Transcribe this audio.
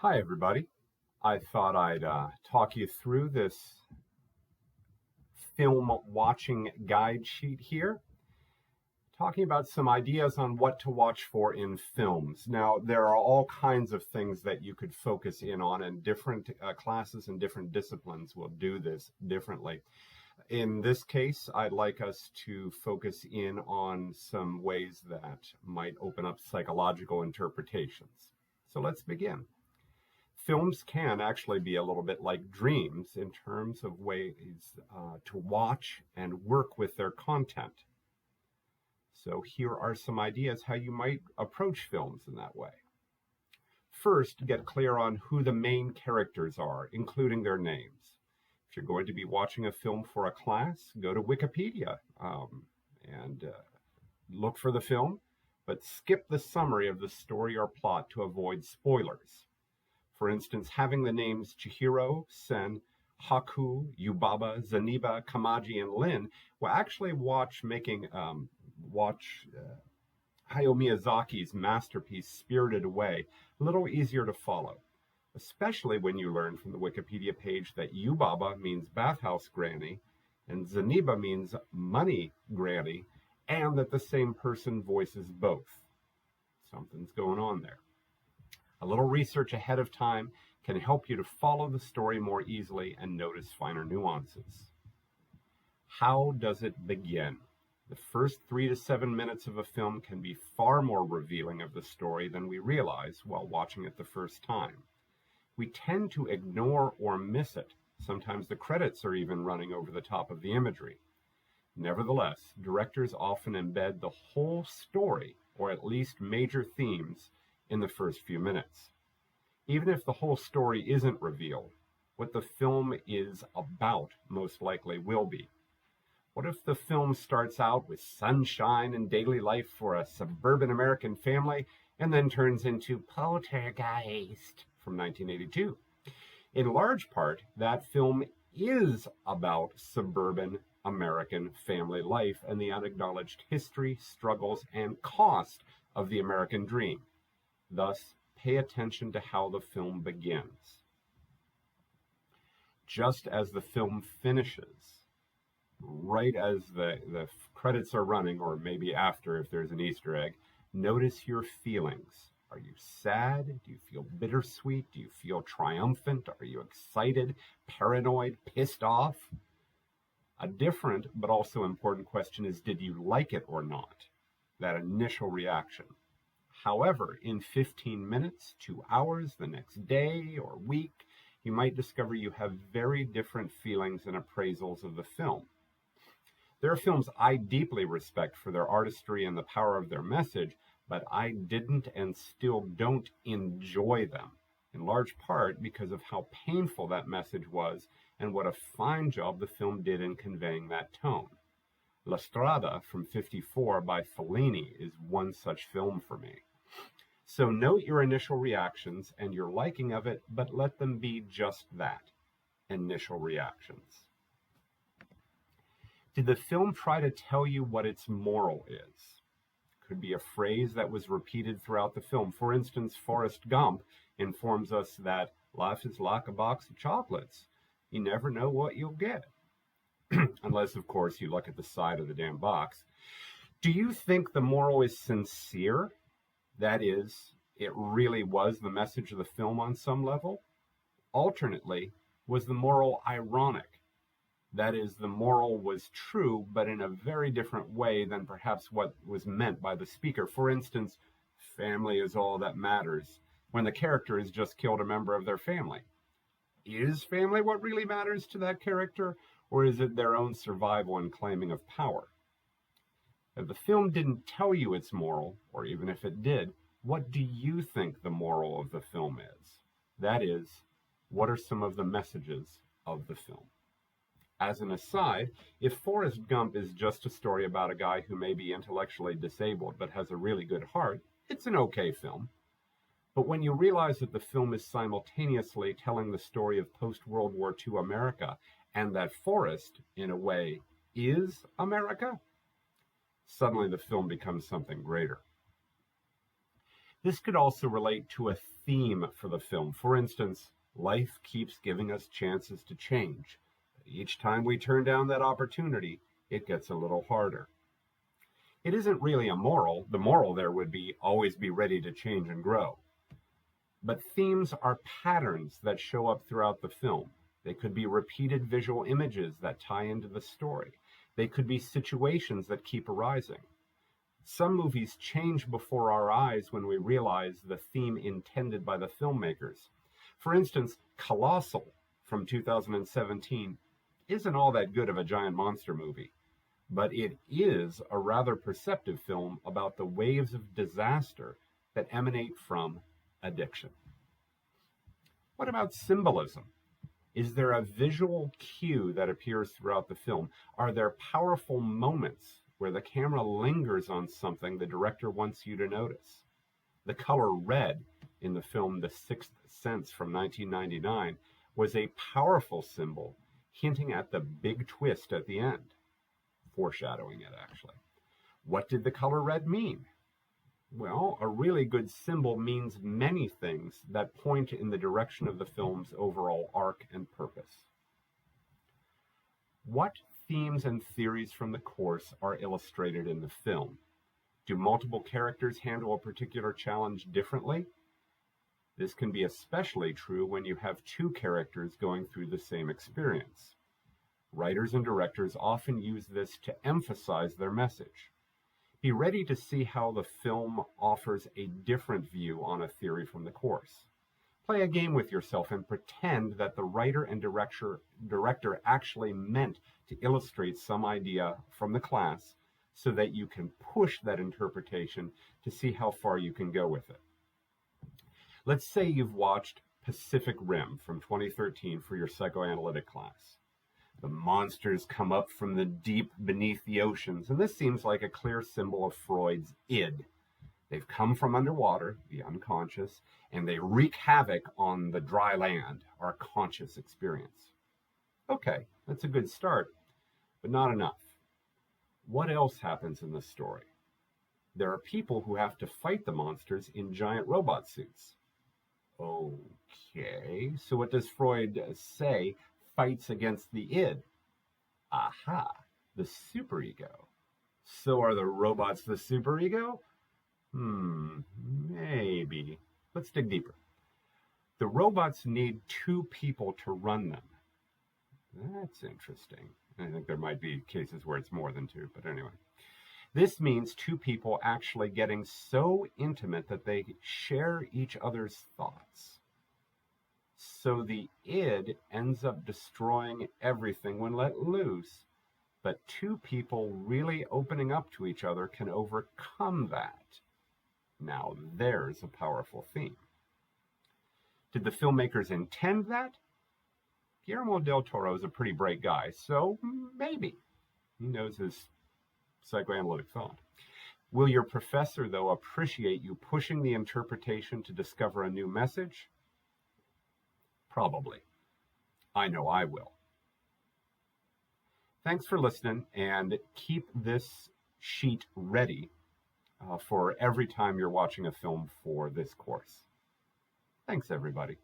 Hi, everybody. I thought I'd talk you through this film watching guide sheet here, talking about some ideas on what to watch for in films. Now, there are all kinds of things that you could focus in on, and different classes and different disciplines will do this differently. In this case, I'd like us to focus in on some ways that might open up psychological interpretations. So let's begin. Films can actually be a little bit like dreams in terms of ways to watch and work with their content. So here are some ideas how you might approach films in that way. First, get clear on who the main characters are, including their names. If you're going to be watching a film for a class, go to Wikipedia and look for the film, but skip the summary of the story or plot to avoid spoilers. For instance, having the names Chihiro, Sen, Haku, Yubaba, Zaniba, Kamaji, and Lin will actually watch Hayao Miyazaki's masterpiece Spirited Away a little easier to follow, especially when you learn from the Wikipedia page that Yubaba means bathhouse granny and Zaniba means money granny, and that the same person voices both. Something's going on there. A little research ahead of time can help you to follow the story more easily and notice finer nuances. How does it begin? The first 3 to 7 minutes of a film can be far more revealing of the story than we realize while watching it the first time. We tend to ignore or miss it. Sometimes the credits are even running over the top of the imagery. Nevertheless, directors often embed the whole story, or at least major themes, in the first few minutes. Even if the whole story isn't revealed, what the film is about most likely will be. What if the film starts out with sunshine and daily life for a suburban American family and then turns into Poltergeist from 1982? In large part, that film is about suburban American family life and the unacknowledged history, struggles, and cost of the American dream. Thus, pay attention to how the film begins. Just as the film finishes, right as the credits are running, or maybe after if there's an Easter egg, notice your feelings. Are you sad? Do you feel bittersweet? Do you feel triumphant? Are you excited, paranoid, pissed off? A different but also important question is, did you like it or not? That initial reaction. However, in 15 minutes, 2 hours, the next day or week, you might discover you have very different feelings and appraisals of the film. There are films I deeply respect for their artistry and the power of their message, but I didn't and still don't enjoy them, in large part because of how painful that message was and what a fine job the film did in conveying that tone. La Strada from '54 by Fellini is one such film for me. So note your initial reactions and your liking of it, but let them be just that, initial reactions. Did the film try to tell you what its moral is? Could be a phrase that was repeated throughout the film. For instance, Forrest Gump informs us that life is like a box of chocolates. You never know what you'll get. Unless, of course, you look at the side of the damn box. Do you think the moral is sincere? That is, it really was the message of the film on some level? Alternately, was the moral ironic? That is, the moral was true, but in a very different way than perhaps what was meant by the speaker. For instance, family is all that matters, when the character has just killed a member of their family. Is family what really matters to that character, or is it their own survival and claiming of power? If the film didn't tell you its moral, or even if it did, what do you think the moral of the film is? That is, what are some of the messages of the film? As an aside, if Forrest Gump is just a story about a guy who may be intellectually disabled but has a really good heart, it's an okay film. But when you realize that the film is simultaneously telling the story of post-World War II America, and that Forrest, in a way, is America, suddenly the film becomes something greater. This could also relate to a theme for the film. For instance, life keeps giving us chances to change. Each time we turn down that opportunity, it gets a little harder. It isn't really a moral. The moral there would be always be ready to change and grow. But themes are patterns that show up throughout the film. They could be repeated visual images that tie into the story. They could be situations that keep arising. Some movies change before our eyes when we realize the theme intended by the filmmakers. For instance, Colossal from 2017 isn't all that good of a giant monster movie, but it is a rather perceptive film about the waves of disaster that emanate from addiction. What about symbolism? Is there a visual cue that appears throughout the film? Are there powerful moments where the camera lingers on something the director wants you to notice? The color red in the film The Sixth Sense from 1999 was a powerful symbol hinting at the big twist at the end, foreshadowing it actually. What did the color red mean? Well, a really good symbol means many things that point in the direction of the film's overall arc and purpose. What themes and theories from the course are illustrated in the film? Do multiple characters handle a particular challenge differently? This can be especially true when you have two characters going through the same experience. Writers and directors often use this to emphasize their message. Be ready to see how the film offers a different view on a theory from the course. Play a game with yourself and pretend that the writer and director actually meant to illustrate some idea from the class so that you can push that interpretation to see how far you can go with it. Let's say you've watched Pacific Rim from 2013 for your psychoanalytic class. The monsters come up from the deep beneath the oceans, and this seems like a clear symbol of Freud's id. They've come from underwater, the unconscious, and they wreak havoc on the dry land, our conscious experience. Okay, that's a good start, but not enough. What else happens in the story? There are people who have to fight the monsters in giant robot suits. Okay, so what does Freud say fights against the id? Aha, the superego. So are the robots the superego? Maybe. Let's dig deeper. The robots need two people to run them. That's interesting. I think there might be cases where it's more than two, but anyway. This means two people actually getting so intimate that they share each other's thoughts. So the id ends up destroying everything when let loose, but two people really opening up to each other can overcome that. Now there's a powerful theme. Did the filmmakers intend that? Guillermo del Toro is a pretty bright guy, so maybe. He knows his psychoanalytic thought. Will your professor, though, appreciate you pushing the interpretation to discover a new message? Probably. I know I will. Thanks for listening, and keep this sheet ready for every time you're watching a film for this course. Thanks, everybody.